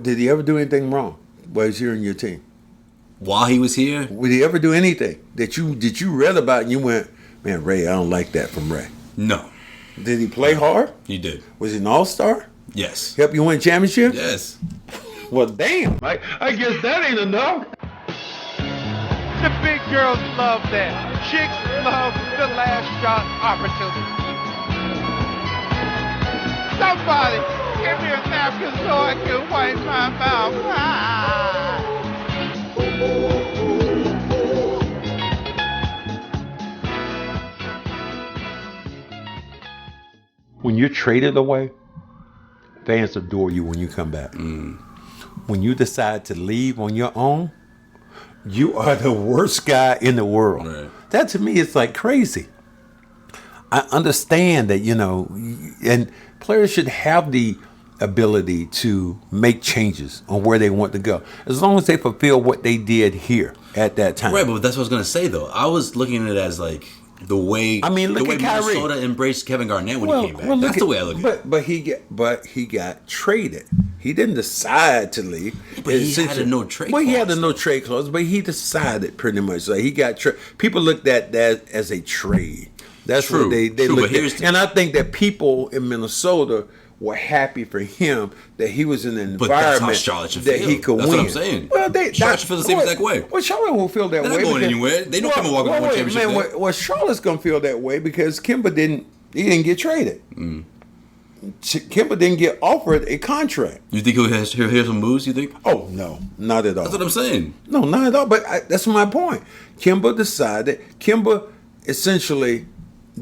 Did he ever do anything wrong while he's here in your team? While he was here, Would he ever do anything that you read about and you went, man, Ray, I don't like that from Ray? no, Did he play hard? he did. Was he an all-star? Yes. Help you win championships? Yes. Well, damn. I guess that ain't enough. The big girls love that. Chicks love the last shot opportunity. Somebody give me a napkin so I can wipe my mouth. When you're traded away, fans adore you when you come back. When you decide to leave on your own, you are the worst guy in the world. Right. That to me is like crazy. I understand that, and players should have the ability to make changes on where they want to go, as long as they fulfill what they did here at that time. Right, but that's what I was gonna say though. I was looking at it as like the way look at Kyrie. Minnesota embraced Kevin Garnett when he came back. That's the way I look at it. But he got traded. He didn't decide to leave. But he had a no trade Well, he had clause, a no trade clause, but he decided pretty much. Like he got people looked at that as a trade. That's True, what they true, looked but at. And I think that people in Minnesota were happy for him that he was in an But that's how environment Charlotte should that feel. he could That's win. what I'm saying. Well, Charlotte should feel the same exact way. Well, Charlotte will feel that They're way. not going because- anywhere. They don't come and walk and win championship Man, there. well, Charlotte's gonna feel that way because Kimba didn't get traded. Kimba didn't get offered a contract. You think he'll hear some moves? You think? Oh no, not at all. That's what I'm saying. No, not at all. But that's my point. Kimba essentially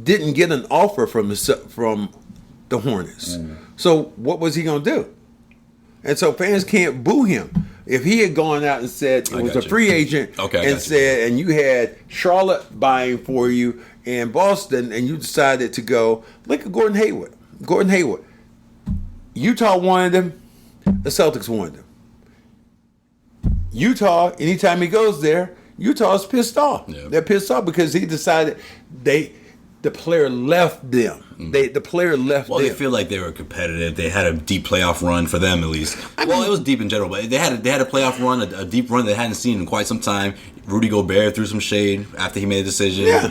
didn't get an offer from the Hornets. So what was he gonna do? And so fans can't boo him. If he had gone out and said it was a free agent and you had Charlotte buying for you and Boston and you decided to go, look at Gordon Hayward. Utah wanted him, the Celtics wanted him. Utah, anytime he goes there, Utah's pissed off. Yeah. They're pissed off because he decided the player left them. The player left Well, them. they feel like they were competitive. They had a deep playoff run for them, at least. It was deep in general, but they had a playoff run, a deep run they hadn't seen in quite some time. Rudy Gobert threw some shade after he made a decision. Yeah.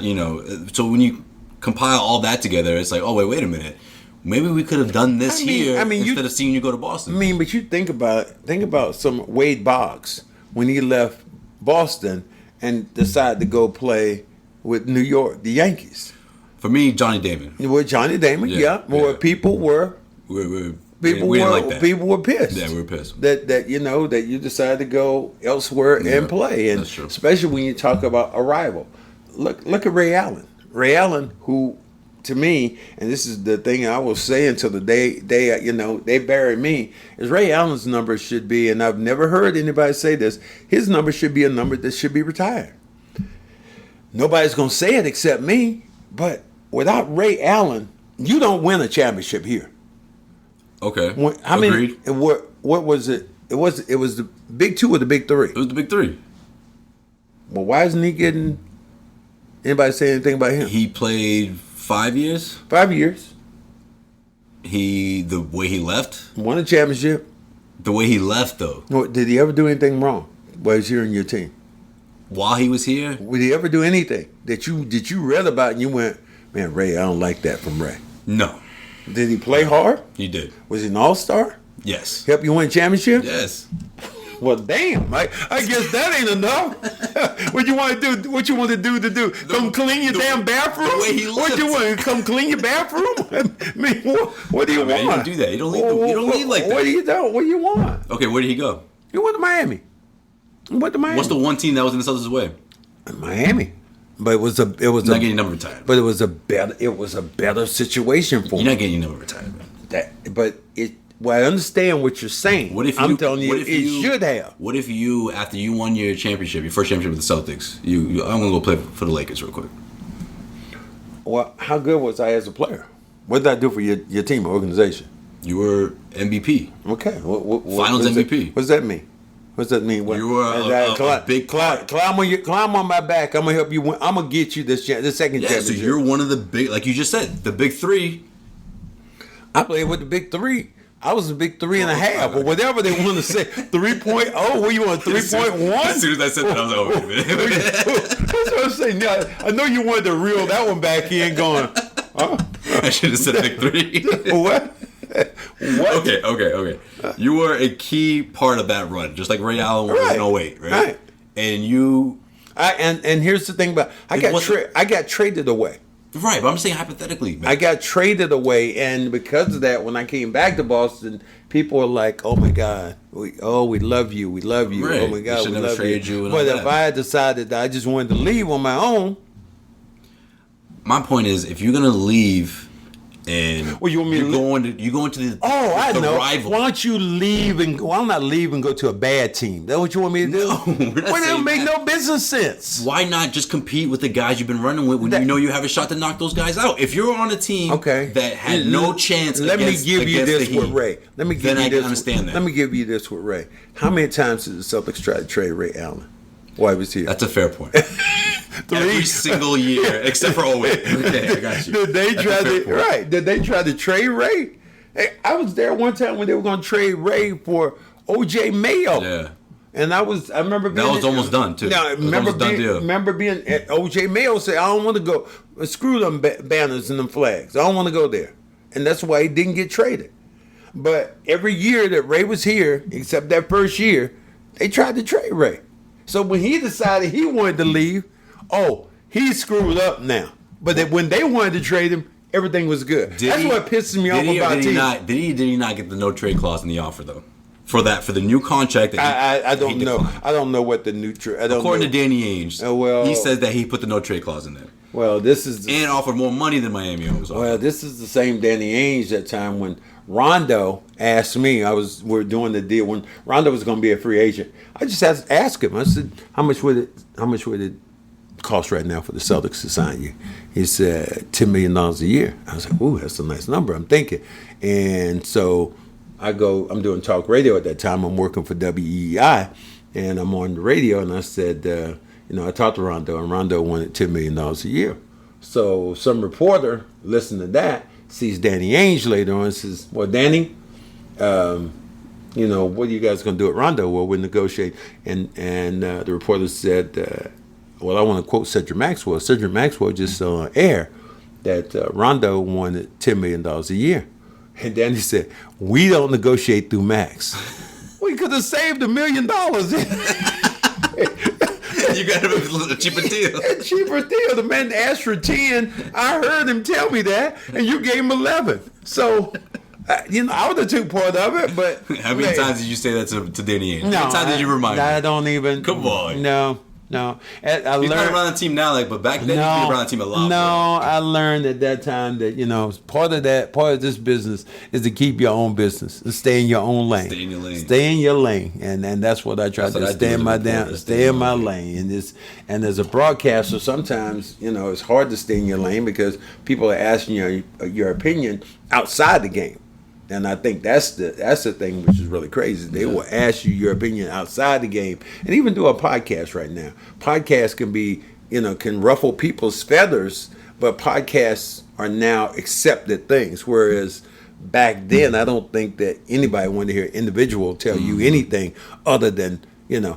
So when you compile all that together, it's like, oh wait a minute. Maybe we could have done this here instead of seeing you go to Boston. But you think about some Wade Boggs when he left Boston and decided to go play with New York, the Yankees. For me, Johnny Damon. With Johnny Damon, where people were We didn't like that. People were pissed. Yeah, we were pissed. That you decided to go elsewhere and play, and that's true. especially when you talk about a rival. Look at Ray Allen. Ray Allen, who to me, and this is the thing I will say until the day they bury me, is Ray Allen's number should be, and I've never heard anybody say this, his number should be a number that should be retired. Nobody's gonna say it except me, but without Ray Allen, you don't win a championship here. Okay. Agreed. What was it? It was the big two or the big three? It was the big three. Well, why isn't he getting anybody say anything about him? He played 5 years. 5 years. The way he left. Won a championship. The way he left, though. Did he ever do anything wrong while he's here in your team? While he was here? Would he ever do anything that you read about and you went, man, Ray, I don't like that from Ray? No. Did he play hard? He did. Was he an all-star? Yes. Help you win championships? Yes. Well, damn. I guess that ain't enough. What you want to do? What you want to do? Come clean your damn bathroom? The way he What you want? Come clean your bathroom? I mean, what do you want? You don't do that. You don't lead like that. What do you do? What do you want? Okay, where did he go? He went to Miami. What's the one team that was in the Celtics' way? Miami. But it was not getting your number retired. But it was a better situation for him. You're not getting your number retired, man. Well, I understand what you're saying. I'm telling you, it should have. What if you, after you won your championship, your first championship with the Celtics, I'm gonna go play for the Lakers real quick. Well, how good was I as a player? What did I do for your team or organization? You were MVP. Okay. Finals MVP. What does that mean? What does that mean? You were a big climb on my back. I'm gonna help you win. I'm gonna get you this second championship. So you're one of the big, like you just said, the big three. I played with the big three I was a big 3.5 or whatever they want to say. 3.0. What you want? 3.1. As soon as I said that, I was like, oh, wait a minute. That's what I'm saying. Now, I know you wanted to reel that one back in, going. I should have said big 3. What? What? Okay. You were a key part of that run, just like Ray Allen was in 08, right? And you. And here's the thing about I got traded away. Right, but I'm saying hypothetically. Man. I got traded away, and because of that, when I came back to Boston, people were like, "Oh my God, we love you, we love you. Right. Oh my God, we love you." But if I had decided that I just wanted to leave on my own, my point is, if you're gonna leave. And well, you want me you go into the I know. rival. Why don't you leave and why not leave and go to a bad team? That what you want me to do? No, we're not well, that make that. no business sense. Why not just compete with the guys you've been running with when you know you have a shot to knock those guys out? If you're on a team that had no chance, let me give you this with Ray. Let me give you this. Understand that. Let me give you this with Ray. How many times did the Celtics try to trade Ray Allen while he was here? That's a fair point. Every single year, except for 08. Okay, I got you. Did they try to trade Ray? Hey, I was there one time when they were going to trade Ray for O.J. Mayo. Yeah. And I remember being... That was almost done, too. Now, remember being... O.J. Mayo said, I don't want to go... Screw them banners and them flags. I don't want to go there. And that's why he didn't get traded. But every year that Ray was here, except that first year, they tried to trade Ray. So when he decided he wanted to leave... he screwed up now. But when they wanted to trade him, everything was good. That's what pisses me off about teams. Did he not get the no trade clause in the offer though? For the new contract that I don't know. Declined. I don't know what the new trade. According to Danny Ainge, he says that he put the no trade clause in there. Well, this is and offered more money than Miami was offering. Well, this is the same Danny Ainge that time when Rondo asked me. We're doing the deal when Rondo was going to be a free agent. I just asked him. I said, "How much would it cost right now for the Celtics to sign you?" He said $10 million a year. I was like, "Ooh, that's a nice number." I'm thinking, and so I'm doing talk radio at that time. I'm working for WEEI, and I'm on the radio, and I said, I talked to Rondo, and Rondo wanted $10 million a year. So some reporter listened to that, sees Danny Ainge later on, and says, "Well, Danny, what are you guys going to do at Rondo?" "Well, we'll negotiate." And the reporter said, well, I want to quote Cedric Maxwell. Cedric Maxwell just saw on air that Rondo wanted $10 million a year. And Danny said, "We don't negotiate through Max." We could have saved $1 million. You got a cheaper deal. A cheaper deal. The man asked for 10. I heard him tell me that, and you gave him 11. So, I would have took part of it, but... How many times did you say that to Danny Ainge? No, how many times did you remind me? I don't even... Come on. No. He's not around the team now, but back then he was around the team a lot. I learned at that time that part of this business is to keep your own business and stay in your own lane. Stay in your lane. Stay in your lane, and that's what I try to do. Stay in my lane. And as a broadcaster, sometimes it's hard to stay in your lane because people are asking your opinion outside the game. And I think that's the thing which is really crazy. They will ask you your opinion outside the game, and even do a podcast right now. Podcasts can be, can ruffle people's feathers, but podcasts are now accepted things. Whereas back then, I don't think that anybody wanted to hear an individual tell you anything other than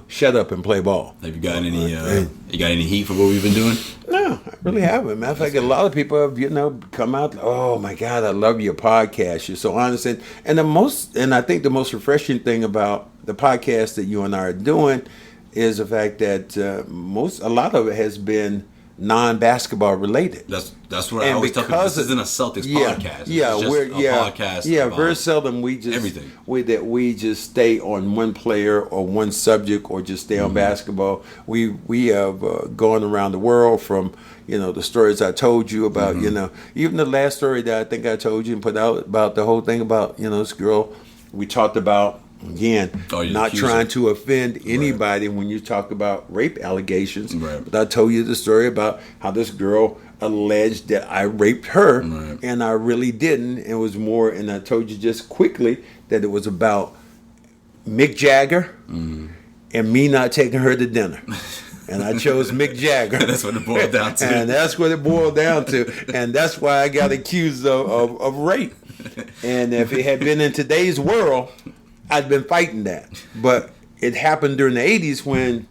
shut up and play ball. Have you got any heat for what we've been doing? No, I really haven't. Matter of fact, a lot of people have, come out, "Oh my God, I love your podcast. You're so honest." And I think the most refreshing thing about the podcast that you and I are doing is the fact that a lot of it has been non-basketball related. That's what I always tell people. This isn't a Celtics podcast. Podcast. Yeah, very seldom we just everything. We just stay on one player or one subject or just stay on basketball. We have gone around the world from the stories I told you about. Even the last story that I think I told you and put out about the whole thing about this girl. We talked about. Again, not trying to offend anybody when you talk about rape allegations. Right. But I told you the story about how this girl alleged that I raped her, and I really didn't. It was more, and I told you just quickly that it was about Mick Jagger and me not taking her to dinner. And I chose Mick Jagger. That's what it boiled down to. And that's what it boiled down to. And that's why I got accused of rape. And if it had been in today's world, I'd been fighting that. But it happened during the 80s when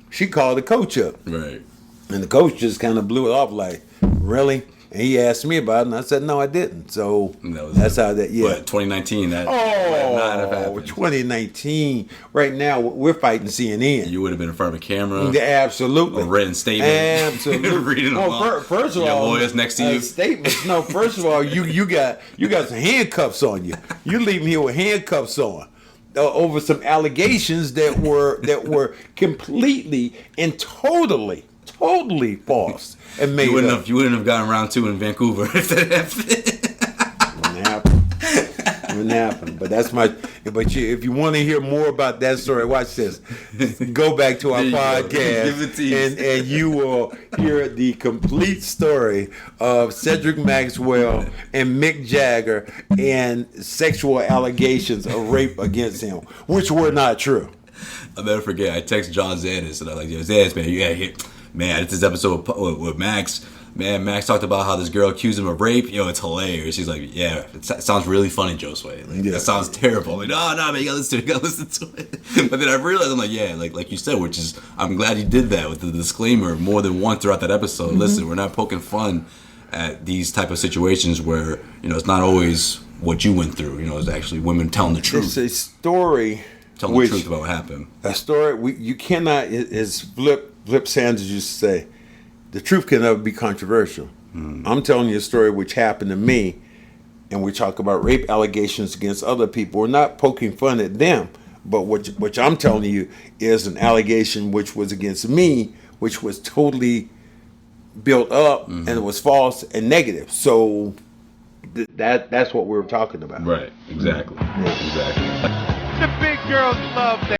she called the coach up. Right. And the coach just kind of blew it off like, really? And he asked me about it, and I said, no, I didn't. So that's how that, yeah. But 2019, that might not have happened. 2019. Right now, we're fighting CNN. You would have been in front of a camera. Yeah, absolutely. A written statement. Absolutely. Reading them off. First of your all, lawyers next to you. Statements. No, first of all, you got some handcuffs on you. You leave me here with handcuffs on. Over some allegations that were completely and totally false and made up. You wouldn't have gotten round 2 in Vancouver if that happened. Wouldn't happen. But that's my. If you want to hear more about that story, watch this. Go back to our podcast, and you will hear the complete story of Cedric Maxwell and Mick Jagger and sexual allegations of rape against him, which were not true. I'll never forget. I text John Zanis and I'm like, Zanis, man, it's this episode with Max. Man, Max talked about how this girl accused him of rape. It's hilarious. He's like, yeah, it sounds really funny, Josue. That sounds terrible. I'm like, no, man, you gotta listen to it. But then I realized, I'm like, yeah, like you said, which is, I'm glad you did that with the disclaimer more than once throughout that episode. Mm-hmm. Listen, we're not poking fun at these type of situations where, it's not always what you went through. It's actually women telling the truth. It's a story. Telling the truth about what happened. A story, you cannot, as Flip Sanders used to say, the truth can never be controversial. I'm telling you a story which happened to me, and we talk about rape allegations against other people. We're not poking fun at them, but what I'm telling you is an allegation which was against me, which was totally built up, and it was false and negative. So that's what we're talking about. Right, exactly. Yeah. Exactly. The big girls love that.